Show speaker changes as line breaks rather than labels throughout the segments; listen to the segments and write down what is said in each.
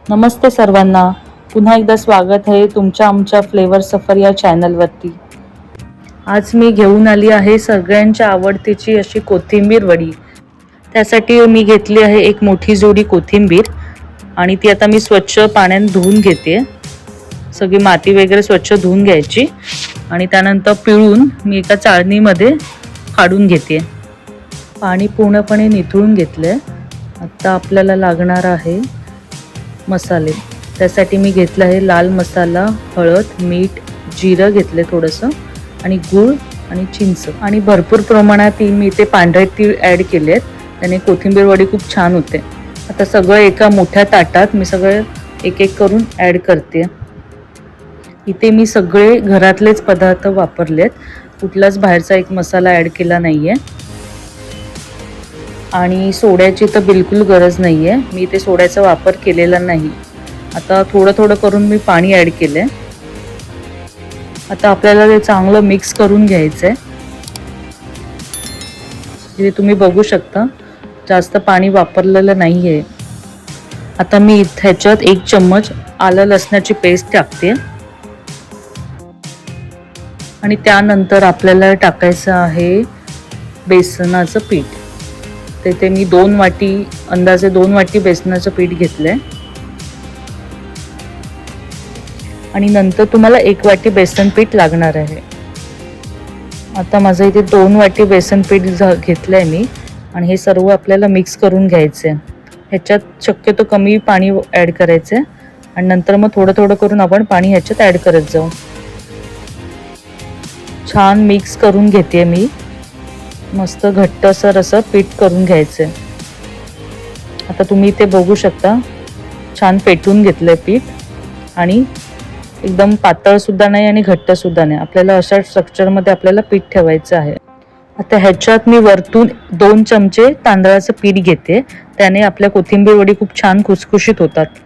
नमस्ते सर्वांना, पुन्हा एकदा स्वागत आहे तुमच्या आमच्या फ्लेवर सफर या चॅनलवरती। आज मी घेऊन आली आहे सगळ्यांच्या आवडतीची अशी कोथिंबीर वडी। त्यासाठी मी घेतली आहे एक मोठी जोडी कोथिंबीर आणि ती आता मी स्वच्छ पाण्याने धुवून घेते। सगळी माती वगैरे स्वच्छ धुवून घ्यायची आणि त्यानंतर पिळून मी एका चाळणीमध्ये काढून घेते। पाणी पूर्णपणे निथळून घेतले। आता आपल्याला लागणार आहे मसाले। त्यासाठी मी घेतला आहे लाल मसाला, हळद, मीठ, जिरं घेतले थोडंसं आणि गूळ आणि चिंच आणि भरपूर प्रमाणात मी ते पांढरे तीळ ॲड केलेत। त्याने कोथिंबीर वडी खूप छान होते। आता सगळं एका मोठ्या ताटात मी सगळे एक एक करून ॲड करते। इथे मी सगळे घरातलेच पदार्थ वापरलेत, कुठलाच बाहेरचा एक मसाला ॲड केला नाहीये आणि सोड्याची तर बिलकुल गरज नाहीये। मी ते सोड्याचा वापर केलेला नाही। आता थोडं थोडं करून मी पाणी ॲड केले। आता आपल्याला ते चांगलं मिक्स करून घ्यायचंय। इथे तुम्ही बघू शकता जास्त पाणी वापरलेलं नाहीये। आता मी ह्याच्यात 1 चम्मच आलं लसणाची पेस्ट टाकते आणि त्यानंतर आपल्याला टाकायचं आहे बेसनाचं पीठ। तेथे मी 2 वाटी अंदाजे 2 वाटी बेसनाचं पीठ घेतलंय आणि नंतर तुम्हाला 1 वाटी बेसन पीठ लागणार आहे। आता माझं इथे 2 वाटी बेसन पीठ घेतलंय मी आणि हे सर्व आपल्याला मिक्स करून घ्यायचंय। ह्याच्यात शक्यतो कमी पाणी ॲड करायचंय आणि नंतर मग थोडं थोडं करून आपण पाणी ह्याच्यात ॲड करत जाऊ। छान मिक्स करून घेते मी। मस्त घट्टसर असं पीठ करून घ्यायचंय। आता तुम्ही ते बघू शकता छान पेटून घेतलंय पीठ आणि एकदम पातळ सुद्धा नाही आणि घट्ट सुद्धा नाही। आपल्याला अशा स्ट्रक्चरमध्ये आपल्याला पीठ ठेवायचं आहे। आता ह्याच्यात मी वरतून 2 चमचे तांदळाचं पीठ घेते। त्याने आपल्या कोथिंबीर वडी खूप छान खुसखुशीत होतात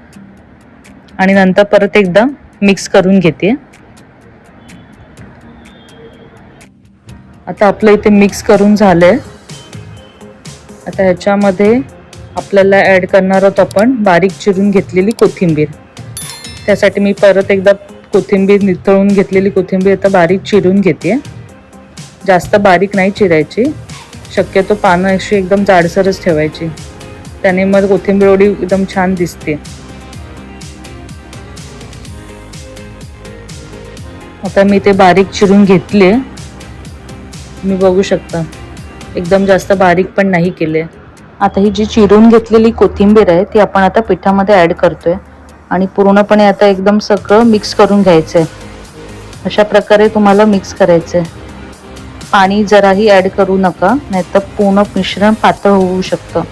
आणि नंतर परत एकदा मिक्स करून घेते। आता आपलं इथे मिक्स करून झालंय। आता ह्याच्यामध्ये आपल्याला ॲड करणार आहोत आपण बारीक चिरून घेतलेली कोथिंबीर। त्यासाठी मी परत एकदा कोथिंबीर निथळून घेतलेली कोथिंबीर आता बारीक चिरून घेते। जास्त बारीक नाही चिरायची, शक्यतो पानं अशी एकदम जाडसरच ठेवायची, त्याने मग कोथिंबीर वडी एकदम छान दिसते। आता मी ते बारीक चिरून घेतले, तुम्ही बघू शकता एकदम जास्त बारीक पण नाही केले। आता ही जी चिरून घेतलेली कोथिंबीर आहे ती आपण आता पिठामध्ये ॲड करतोय आणि पूर्णपणे आता एकदम सगळं मिक्स करून घ्यायचंय। अशा प्रकारे तुम्हाला मिक्स करायचंय। पाणी जराही ॲड करू नका, नाहीतर पूर्ण मिश्रण पातळ होऊ शकतं।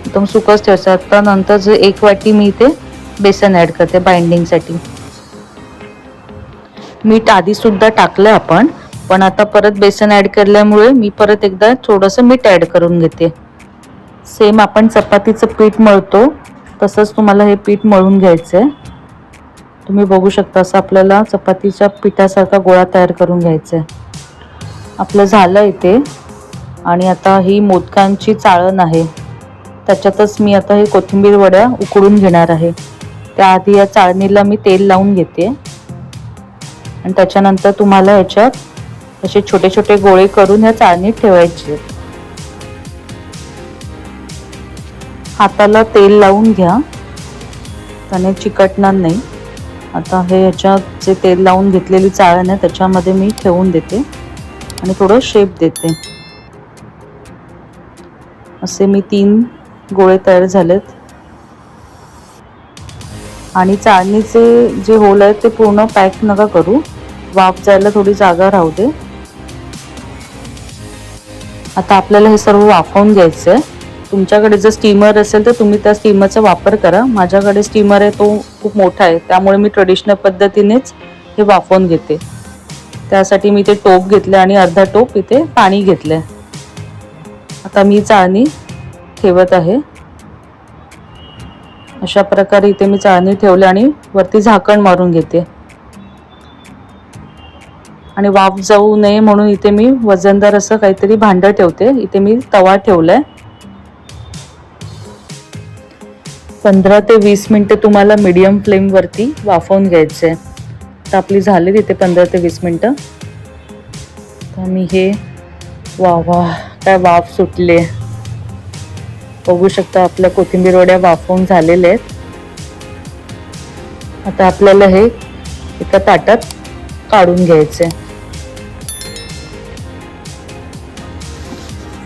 एकदम सुकंच ठेवायचं। आता नंतर जे 1 वाटी मी इथे बेसन ॲड करते बाइंडिंगसाठी। मीठ आधी सुद्धा टाकलं आपण, पण आता परत बेसन ॲड केल्यामुळे मी परत एकदा थोडंसं मीठ ॲड करून घेते। सेम आपण चपातीचं पीठ मळतो तसंच तुम्हाला हे पीठ मळून घ्यायचंय। तुम्ही बघू शकता असं आपल्याला चपातीच्या पिठासारखा गोळा तयार करून घ्यायचा आहे। आपलं झालं इथे आणि आता ही मोदकांची चाळण आहे, त्याच्यातच मी आता हे कोथिंबीर वड्या उकडून घेणार आहे। त्याआधी या चाळणीला मी तेल लावून घेते आणि त्याच्यानंतर तुम्हाला ह्याच्यात असे छोटे छोटे गोळे करून या चाळणीत ठेवायचे। हाताला तेल लावून घ्या, त्याने चिकटणार नाही। आता हे ह्याच्यात जे तेल लावून घेतलेली चाळण आहे त्याच्यामध्ये मी ठेवून देते आणि थोडं शेप देते। असे मी 3 गोळे तयार झालेत आणि चाळणीचे जे होल आहेत ते पूर्ण पॅक नका करू, वाफ जायला थोडी जागा राहू दे। आता आपल्याला हे सर्व वाफवून घ्यायचंय। तुमच्याकडे जर स्टीमर असेल तर तुम्ही त्या स्टीमरचा वापर करा। माझ्याकडे स्टीमर आहे, तो खूप मोठा आहे, त्यामुळे मी ट्रेडिशनल पद्धतीनेच हे वाफवून घेते। त्यासाठी मी इथे टोप घेतले आणि अर्धा टोप इथे पाणी घेतलंय। आता मी चाळणी ठेवत आहे। अशा प्रकारे इथे मी चाळणी ठेवली आणि वरती झाकण मारून घेते आणि वाफ जाऊ नये म्हणून इथे मी वजनदार असं काहीतरी भांडं ठेवते। इथे मी तवा ठेवलाय 15 ते 20 मिनिटं तुम्हाला मीडियम फ्लेमवरती वाफवून घ्यायचं आहे. तर आपली झाली तिथे 15 ते 20 मिनिटं. तर मी हे वा काय वाफ सुटले. बघू शकता आपल्या कोथिंबीर वड्या वाफवून झालेल्या आहेत. आता आपल्याला हे एका ताटात काढून घ्यायचे.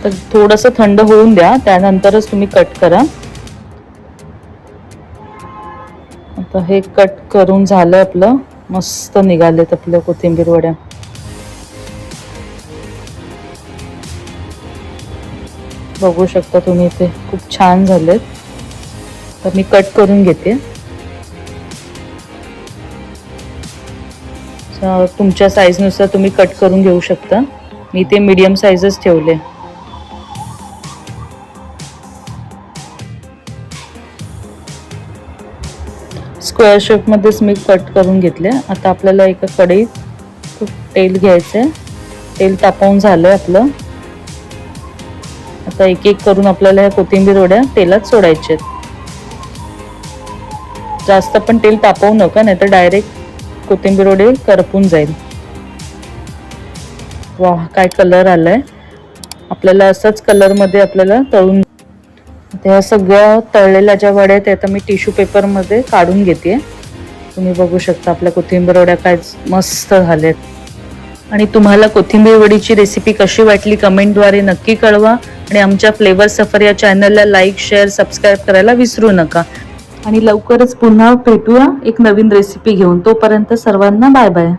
तर थोडंसं थंड होऊन द्या, त्यानंतरच तुम्ही कट करा. आता हे कट करून झालं आपलं. मस्त निघालेत आपल्या कोथिंबीर वड्या. बघू शकता तुम्ही इथे खूप छान झालेत. तर मी कट करून घेते. तुमच्या साईजनुसार तुम्ही कट करून घेऊ शकता. मी ते मीडियम साईजच ठेवले. स्क्वेअर शेपमध्येच मी कट करून घेतले. आता आपल्याला एका कढईत तेल घ्यायचंय. तेल तापवून झालंय आपलं. आता एक एक करून आपल्याला ह्या कोथिंबीर वड्या तेलात सोडायचे. जास्त पण तेल तापवू नका, नाही तर डायरेक्ट कोथिंबीर वडे करपून जाईल. वा काय कलर आलाय. आपल्याला असाच कलर मध्ये आपल्याला तळून. त्या सगळ्या तळलेल्या ज्या वड्या आहेत आता मी टिश्यू पेपर मध्ये काढून घेते. तुम्ही बघू शकता आपल्या कोथिंबीर वड्या काय मस्त झाल्यात. आणि तुम्हाला कोथिंबीर वडीची रेसिपी कशी वाटली कमेंटद्वारे नक्की कळवा. आणि आमच्या फ्लेवर सफर या चॅनलला लाईक, शेअर, सबस्क्राईब करायला विसरू नका. आणि लवकरच पुन्हा भेटूया एक नवीन रेसिपी घेऊन. तोपर्यंत सर्वांना बाय बाय.